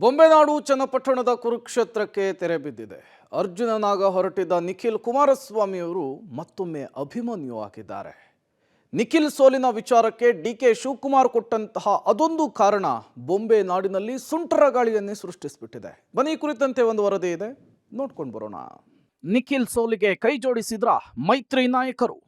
ಬೊಂಬೆನಾಡು ಚನ್ನಪಟ್ಟಣದ ಕುರುಕ್ಷೇತ್ರಕ್ಕೆ ತೆರೆ ಬಿದ್ದಿದೆ. ಅರ್ಜುನನಾಗ ಹೊರಟಿದ್ದ ನಿಖಿಲ್ ಕುಮಾರಸ್ವಾಮಿಯವರು ಮತ್ತೊಮ್ಮೆ ಅಭಿಮನ್ಯು ಆಗಿದ್ದಾರೆ. ನಿಖಿಲ್ ಸೋಲಿನ ವಿಚಾರಕ್ಕೆ ಡಿಕೆ ಶಿವಕುಮಾರ್ ಕೊಟ್ಟಂತಹ ಅದೊಂದು ಕಾರಣ ಬೊಂಬೆ ನಾಡಿನಲ್ಲಿ ಸುಂಟರ ಗಾಳಿಯನ್ನೇ ಸೃಷ್ಟಿಸಿಬಿಟ್ಟಿದೆ. ಬನ್ನಿ, ಕುರಿತಂತೆ ಒಂದು ವರದಿ ಇದೆ, ನೋಡ್ಕೊಂಡು ಬರೋಣ. ನಿಖಿಲ್ ಸೋಲಿಗೆ ಕೈ ಜೋಡಿಸಿದ್ರ ಮೈತ್ರಿ ನಾಯಕರು.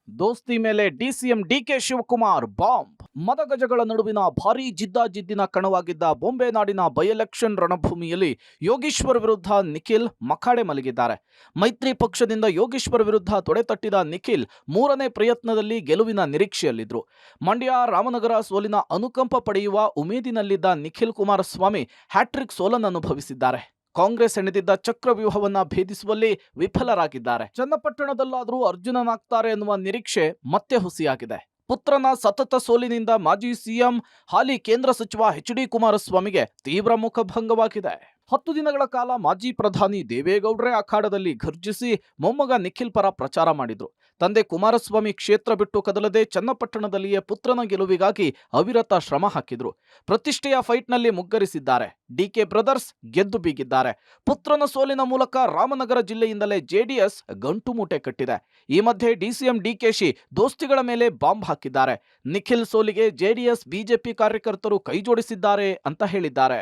ದೋಸ್ತಿ ಮೇಲೆ ಡಿಸಿಎಂ ಡಿಕೆ ಶಿವಕುಮಾರ್ ಬಾಂಬ್. ಮದಗಜಗಳ ನಡುವಿನ ಭಾರೀ ಜಿದ್ದಾಜಿದ್ದಿನ ಕಣವಾಗಿದ್ದ ಬೊಂಬೆ ನಾಡಿನ ಬೈ ಎಲೆಕ್ಷನ್ ರಣಭೂಮಿಯಲ್ಲಿ ಯೋಗೇಶ್ವರ್ ವಿರುದ್ಧ ನಿಖಿಲ್ ಮಖಾಡೆ ಮಲಗಿದ್ದಾರೆ. ಮೈತ್ರಿ ಪಕ್ಷದಿಂದ ಯೋಗೇಶ್ವರ್ ವಿರುದ್ಧ ತೊಡೆತಟ್ಟಿದ ನಿಖಿಲ್ ಮೂರನೇ ಪ್ರಯತ್ನದಲ್ಲಿ ಗೆಲುವಿನ ನಿರೀಕ್ಷೆಯಲ್ಲಿದ್ರು. ಮಂಡ್ಯ ರಾಮನಗರ ಸೋಲಿನ ಅನುಕಂಪ ಪಡೆಯುವ ಉಮೇದಿನಲ್ಲಿದ್ದ ನಿಖಿಲ್ ಕುಮಾರಸ್ವಾಮಿ ಹ್ಯಾಟ್ರಿಕ್ ಸೋಲನ್ನನುಭವಿಸಿದ್ದಾರೆ. ಕಾಂಗ್ರೆಸ್ ಹೆಣೆದಿದ್ದ ಚಕ್ರವ್ಯೂಹವನ್ನ ಭೇದಿಸುವಲ್ಲಿ ವಿಫಲರಾಗಿದ್ದಾರೆ. ಚನ್ನಪಟ್ಟಣದಲ್ಲಾದರೂ ಅರ್ಜುನನಾಗ್ತಾರೆ ಎನ್ನುವ ನಿರೀಕ್ಷೆ ಮತ್ತೆ ಹುಸಿಯಾಗಿದೆ. ಪುತ್ರನ ಸತತ ಸೋಲಿನಿಂದ ಮಾಜಿ ಸಿಎಂ ಹಾಲಿ ಕೇಂದ್ರ ಸಚಿವ ಎಚ್.ಡಿ. ಕುಮಾರಸ್ವಾಮಿಗೆ ತೀವ್ರ ಮುಖಭಂಗವಾಗಿದೆ. 10 ದಿನಗಳ ಕಾಲ ಮಾಜಿ ಪ್ರಧಾನಿ ದೇವೇಗೌಡರೇ ಅಖಾಡದಲ್ಲಿ ಘರ್ಜಿಸಿ ಮೊಮ್ಮಗ ನಿಖಿಲ್ ಪರ ಪ್ರಚಾರ ಮಾಡಿದ್ರು. ತಂದೆ ಕುಮಾರಸ್ವಾಮಿ ಕ್ಷೇತ್ರ ಬಿಟ್ಟು ಕದಲದೆ ಚನ್ನಪಟ್ಟಣದಲ್ಲಿಯೇ ಪುತ್ರನ ಗೆಲುವಿಗಾಗಿ ಅವಿರತ ಶ್ರಮ ಹಾಕಿದ್ರು. ಪ್ರತಿಷ್ಠೆಯ ಫೈಟ್ನಲ್ಲಿ ಮುಗ್ಗರಿಸಿದ್ದಾರೆ. ಡಿಕೆ ಬ್ರದರ್ಸ್ ಗೆದ್ದು ಬೀಗಿದ್ದಾರೆ. ಪುತ್ರನ ಸೋಲಿನ ಮೂಲಕ ರಾಮನಗರ ಜಿಲ್ಲೆಯಿಂದಲೇ ಜೆಡಿಎಸ್ ಗಂಟು ಮೂಟೆ ಕಟ್ಟಿದೆ. ಈ ಮಧ್ಯೆ ಡಿಸಿಎಂ ಡಿಕೆಶಿ ದೋಸ್ತಿಗಳ ಮೇಲೆ ಬಾಂಬ್ ಹಾಕಿದ್ದಾರೆ. ನಿಖಿಲ್ ಸೋಲಿಗೆ ಜೆಡಿಎಸ್ ಬಿಜೆಪಿ ಕಾರ್ಯಕರ್ತರು ಕೈ ಜೋಡಿಸಿದ್ದಾರೆ ಅಂತ ಹೇಳಿದ್ದಾರೆ.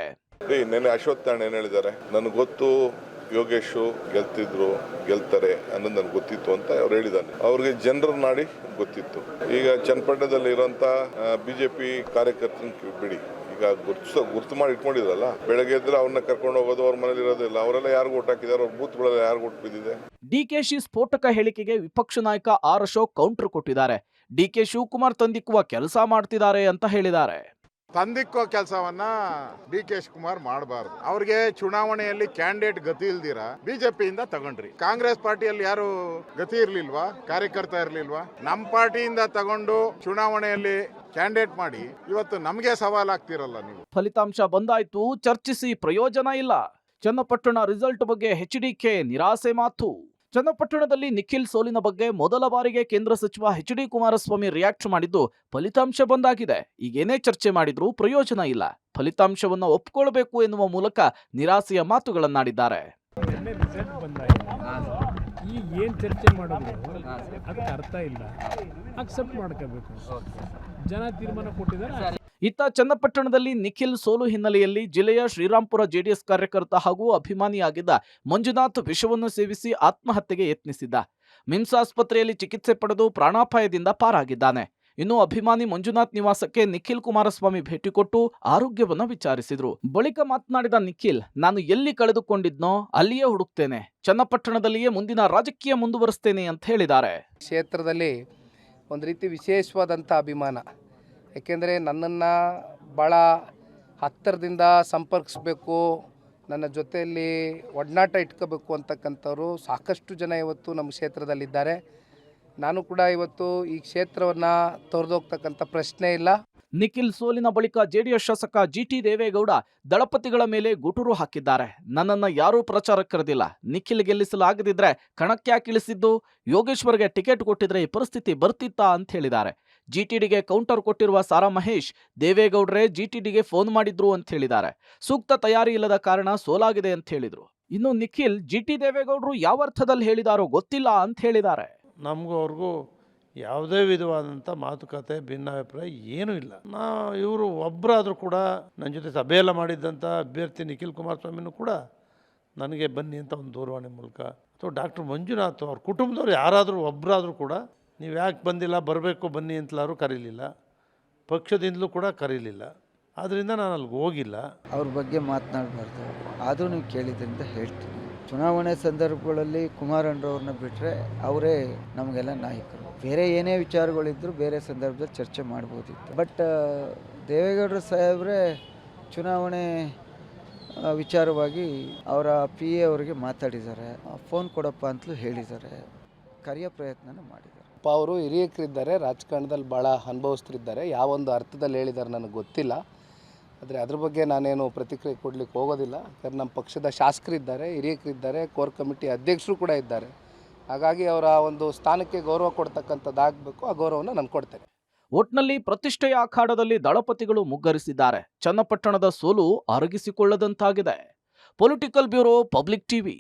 ನೆನ್ನೆ ಅಶ್ವತ್ಥನಾರಾಯಣ ಏನು ಹೇಳಿದ್ದಾರೆ, ನನಗೆ ಗೊತ್ತು ಯೋಗೇಶು ಗೆಲ್ತಾರೆ ಅನ್ನೋದು ನನಗೆ ಗೊತ್ತಿತ್ತು ಅಂತ ಅವ್ರು ಹೇಳಿದ್ದಾನೆ. ಅವ್ರಿಗೆ ಜನರ ನಾಡಿ ಗೊತ್ತಿತ್ತು. ಈಗ ಚನ್ನಪಟ್ಟಣದಲ್ಲಿ ಇರೋಂಥ ಬಿಜೆಪಿ ಕಾರ್ಯಕರ್ತನ ಬಿಡಿ, ಈಗ ಗುರ್ತು ಮಾಡಿ ಇಟ್ಕೊಂಡಿದ್ರಲ್ಲ, ಬೆಳಗ್ಗೆ ಎದ್ರೆ ಅವ್ರನ್ನ ಕರ್ಕೊಂಡು ಹೋಗೋದು, ಅವ್ರ ಮನೇಲಿ ಇರೋದಿಲ್ಲ, ಅವರೆಲ್ಲ ಯಾರಿಗೂ ಓಟ್ ಹಾಕಿದ್ದಾರೆ, ಅವ್ರ ಬೂತ್ಗಳೆಲ್ಲ ಯಾರಿಗೂ ಓಟ್ ಬಿದ್ದಿದೆ. ಡಿಕೆಶಿ ಸ್ಫೋಟಕ ಹೇಳಿಕೆಗೆ ವಿಪಕ್ಷ ನಾಯಕ ಆರ್ ಅಶೋಕ್ ಕೌಂಟರ್ ಕೊಟ್ಟಿದ್ದಾರೆ. ಡಿಕೆ ಶಿವಕುಮಾರ್ ತಂದಿಕ್ಕುವ ಕೆಲಸ ಮಾಡ್ತಿದ್ದಾರೆ ಅಂತ ಹೇಳಿದ್ದಾರೆ. ತಂದಿಕ್ಕೋ ಕೆಲಸವನ್ನ ಡಿ ಕೆ ಶಿವಕುಮಾರ್ ಮಾಡಬಾರ್ದು. ಅವ್ರಿಗೆ ಚುನಾವಣೆಯಲ್ಲಿ ಕ್ಯಾಂಡಿಡೇಟ್ ಗತಿ ಇಲ್ದಿರಾ ಬಿಜೆಪಿಯಿಂದ ತಗೊಂಡ್ರಿ. ಕಾಂಗ್ರೆಸ್ ಪಾರ್ಟಿಯಲ್ಲಿ ಯಾರು ಗತಿ ಇರ್ಲಿಲ್ವಾ, ಕಾರ್ಯಕರ್ತ ಇರ್ಲಿಲ್ವಾ? ನಮ್ಮ ಪಾರ್ಟಿಯಿಂದ ತಗೊಂಡು ಚುನಾವಣೆಯಲ್ಲಿ ಕ್ಯಾಂಡಿಡೇಟ್ ಮಾಡಿ ಇವತ್ತು ನಮಗೆ ಸವಾಲಾಗ್ತಿರಲ್ಲ ನೀವು. ಫಲಿತಾಂಶ ಬಂದಾಯ್ತು, ಚರ್ಚಿಸಿ ಪ್ರಯೋಜನ ಇಲ್ಲ. ಚನ್ನಪಟ್ಟಣ ರಿಸಲ್ಟ್ ಬಗ್ಗೆ ಎಚ್ಡಿಕೆ ನಿರಾಸೆ ಮಾತು. ಚನ್ನಪಟ್ಟಣದಲ್ಲಿ ನಿಖಿಲ್ ಸೋಲಿನ ಬಗ್ಗೆ ಮೊದಲ ಬಾರಿಗೆ ಕೇಂದ್ರ ಸಚಿವ ಎಚ್.ಡಿ. ಕುಮಾರಸ್ವಾಮಿ ರಿಯಾಕ್ಟ್ ಮಾಡಿದ್ದು ಫಲಿತಾಂಶ ಬಂದಾಗಿದೆ. ಈಗೇನೇ ಚರ್ಚೆ ಮಾಡಿದ್ರೂ ಪ್ರಯೋಜನ ಇಲ್ಲ, ಫಲಿತಾಂಶವನ್ನು ಒಪ್ಪಿಕೊಳ್ಳಬೇಕು ಎನ್ನುವ ಮೂಲಕ ನಿರಾಸೆಯ ಮಾತುಗಳನ್ನಾಡಿದ್ದಾರೆ. ಈಗ ಏನು ಚರ್ಚೆ ಮಾಡೋದು ಅದಕ್ಕೆ ಅರ್ಥ ಇಲ್ಲ, ಅಕ್ಸೆಪ್ಟ್ ಮಾಡ್ಕೋಬೇಕು. ಜನ ತೀರ್ಮಾನ ಕೊಟ್ಟಿದ್ದಾರೆ. ಇತ್ತ ಚನ್ನಪಟ್ಟಣದಲ್ಲಿ ನಿಖಿಲ್ ಸೋಲು ಹಿನ್ನೆಲೆಯಲ್ಲಿ ಜಿಲ್ಲೆಯ ಶ್ರೀರಾಂಪುರ ಜೆಡಿಎಸ್ ಕಾರ್ಯಕರ್ತ ಹಾಗೂ ಅಭಿಮಾನಿಯಾಗಿದ್ದ ಮಂಜುನಾಥ್ ವಿಷವನ್ನು ಸೇವಿಸಿ ಆತ್ಮಹತ್ಯೆಗೆ ಯತ್ನಿಸಿದ್ದ. ಮಿಮ್ಸ್ ಆಸ್ಪತ್ರೆಯಲ್ಲಿ ಚಿಕಿತ್ಸೆ ಪಡೆದು ಪ್ರಾಣಾಪಾಯದಿಂದ ಪಾರಾಗಿದ್ದಾನೆ. ಇನ್ನು ಅಭಿಮಾನಿ ಮಂಜುನಾಥ್ ನಿವಾಸಕ್ಕೆ ನಿಖಿಲ್ ಕುಮಾರಸ್ವಾಮಿ ಭೇಟಿ ಕೊಟ್ಟು ಆರೋಗ್ಯವನ್ನ ವಿಚಾರಿಸಿದ್ರು. ಬಳಿಕ ಮಾತನಾಡಿದ ನಿಖಿಲ್, ನಾನು ಎಲ್ಲಿ ಕಳೆದುಕೊಂಡಿದ್ನೋ ಅಲ್ಲಿಯೇ ಹುಡುಕ್ತೇನೆ, ಚನ್ನಪಟ್ಟಣದಲ್ಲಿಯೇ ಮುಂದಿನ ರಾಜಕೀಯ ಮುಂದುವರಿಸ್ತೇನೆ ಅಂತ ಹೇಳಿದ್ದಾರೆ. ಕ್ಷೇತ್ರದಲ್ಲಿ ಒಂದು ರೀತಿ ವಿಶೇಷವಾದಂಥ ಅಭಿಮಾನ. ಏಕೆಂದರೆ ನನ್ನನ್ನು ಭಾಳ ಹತ್ತಿರದಿಂದ ಸಂಪರ್ಕಿಸಬೇಕು, ನನ್ನ ಜೊತೆಯಲ್ಲಿ ಒಡನಾಟ ಇಟ್ಕೋಬೇಕು ಅಂತಕ್ಕಂಥವ್ರು ಸಾಕಷ್ಟು ಜನ ಇವತ್ತು ನಮ್ಮ ಕ್ಷೇತ್ರದಲ್ಲಿದ್ದಾರೆ. ನಾನು ಕೂಡ ಇವತ್ತು ಈ ಕ್ಷೇತ್ರವನ್ನು ತೊರೆದೋಗ್ತಕ್ಕಂಥ ಪ್ರಶ್ನೆ ಇಲ್ಲ. ನಿಖಿಲ್ ಸೋಲಿನ ಬಳಿಕ ಜೆಡಿಎಸ್ ಶಾಸಕ ಜಿಟಿ ದೇವೇಗೌಡ ದಳಪತಿಗಳ ಮೇಲೆ ಗುಟುರು ಹಾಕಿದ್ದಾರೆ. ನನ್ನನ್ನು ಯಾರೂ ಪ್ರಚಾರ ಕರೆದಿಲ್ಲ, ನಿಖಿಲ್ ಗೆಲ್ಲಿಸಲಾಗದಿದ್ರೆ ಕಣಕ್ಕೆ ಇಳಿಸಿದ್ದು, ಯೋಗೇಶ್ವರ್ಗೆ ಟಿಕೆಟ್ ಕೊಟ್ಟಿದ್ರೆ ಈ ಪರಿಸ್ಥಿತಿ ಬರ್ತಿತ್ತಾ ಅಂತ ಹೇಳಿದ್ದಾರೆ. ಜಿಟಿಡಿಗೆ ಕೌಂಟರ್ ಕೊಟ್ಟಿರುವ ಸಾರಾ ಮಹೇಶ್, ದೇವೇಗೌಡರೇ ಜಿಟಿಡಿಗೆ ಫೋನ್ ಮಾಡಿದ್ರು ಅಂತ ಹೇಳಿದ್ದಾರೆ. ಸೂಕ್ತ ತಯಾರಿ ಇಲ್ಲದ ಕಾರಣ ಸೋಲಾಗಿದೆ ಅಂತ ಹೇಳಿದ್ರು. ಇನ್ನು ನಿಖಿಲ್ ಜಿಟಿ ದೇವೇಗೌಡರು ಯಾವ ಅರ್ಥದಲ್ಲಿ ಹೇಳಿದಾರೋ ಗೊತ್ತಿಲ್ಲ ಅಂತ ಹೇಳಿದ್ದಾರೆ. ನಮಗೂ ಅವ್ರಿಗೂ ಯಾವುದೇ ವಿಧವಾದಂಥ ಮಾತುಕತೆ ಭಿನ್ನಾಭಿಪ್ರಾಯ ಏನೂ ಇಲ್ಲ. ಇವರು ಒಬ್ಬರಾದರೂ ಕೂಡ ನನ್ನ ಜೊತೆ ಸಭೆಯೆಲ್ಲ ಮಾಡಿದ್ದಂಥ ಅಭ್ಯರ್ಥಿ ನಿಖಿಲ್ ಕುಮಾರಸ್ವಾಮಿನೂ ಕೂಡ ನನಗೆ ಬನ್ನಿ ಅಂತ ಒಂದು ದೂರವಾಣಿ ಮೂಲಕ, ಅಥವಾ ಡಾಕ್ಟರ್ ಮಂಜುನಾಥ್ ಅವ್ರ ಕುಟುಂಬದವ್ರು ಯಾರಾದರೂ ಒಬ್ಬರಾದರೂ ಕೂಡ ನೀವು ಯಾಕೆ ಬಂದಿಲ್ಲ, ಬರಬೇಕು ಬನ್ನಿ ಅಂತಲಾರು ಕರೀಲಿಲ್ಲ, ಪಕ್ಷದಿಂದಲೂ ಕೂಡ ಕರೀಲಿಲ್ಲ. ಆದ್ದರಿಂದ ನಾನು ಅಲ್ಲಿಗೆ ಹೋಗಿಲ್ಲ. ಅವ್ರ ಬಗ್ಗೆ ಮಾತನಾಡಬಾರ್ದು, ಆದರೂ ನೀವು ಕೇಳಿದ್ರಿಂದ ಹೇಳ್ತೀನಿ. ಚುನಾವಣೆ ಸಂದರ್ಭಗಳಲ್ಲಿ ಕುಮಾರಣ್ಣವ್ರನ್ನ ಬಿಟ್ಟರೆ ಅವರೇ ನಮಗೆಲ್ಲ ನಾಯಕರು. ಬೇರೆ ಏನೇ ವಿಚಾರಗಳಿದ್ದರೂ ಬೇರೆ ಸಂದರ್ಭದಲ್ಲಿ ಚರ್ಚೆ ಮಾಡ್ಬೋದಿತ್ತು. ಬಟ್ ದೇವೇಗೌಡರು ಸಾಹೇಬ್ರೆ ಚುನಾವಣೆ ವಿಚಾರವಾಗಿ ಅವರ ಪಿ ಎ ಅವರಿಗೆ ಮಾತಾಡಿದ್ದಾರೆ, ಫೋನ್ ಕೊಡಪ್ಪ ಅಂತಲೂ ಹೇಳಿದ್ದಾರೆ, ಕರೆಯೋ ಪ್ರಯತ್ನನೂ ಮಾಡಿದ್ದಾರೆ. ಅವರು ಹಿರಿಯಕರಿದ್ದಾರೆ, ರಾಜಕಾರಣದಲ್ಲಿ ಭಾಳ ಅನುಭವಿಸ್ತಿದ್ದಾರೆ. ಯಾವೊಂದು ಅರ್ಥದಲ್ಲಿ ಹೇಳಿದ್ದಾರೆ ನನಗೆ ಗೊತ್ತಿಲ್ಲ. ಆದರೆ ಅದ್ರ ಬಗ್ಗೆ ನಾನೇನು ಪ್ರತಿಕ್ರಿಯೆ ಕೊಡಲಿಕ್ಕೆ ಹೋಗೋದಿಲ್ಲ. ಯಾಕಂದ್ರೆ ನಮ್ಮ ಪಕ್ಷದ ಶಾಸಕರಿದ್ದಾರೆ, ಹಿರಿಯಕರಿದ್ದಾರೆ, ಕೋರ್ ಕಮಿಟಿ ಅಧ್ಯಕ್ಷರು ಕೂಡ ಇದ್ದಾರೆ. ಹಾಗಾಗಿ ಅವರ ಒಂದು ಸ್ಥಾನಕ್ಕೆ ಗೌರವ ಕೊಡ್ತಕ್ಕಂಥದ್ದಾಗಬೇಕು. ಆ ಗೌರವವನ್ನು ನಾನು ಕೊಡ್ತೇನೆ. ಒಟ್ನಲ್ಲಿ ಪ್ರತಿಷ್ಠೆಯ ಅಖಾಡದಲ್ಲಿ ದಳಪತಿಗಳು ಮುಗ್ಗರಿಸಿದ್ದಾರೆ. ಚನ್ನಪಟ್ಟಣದ ಸೋಲು ಅರಗಿಸಿಕೊಳ್ಳದಂತಾಗಿದೆ. Political bureau, public TV.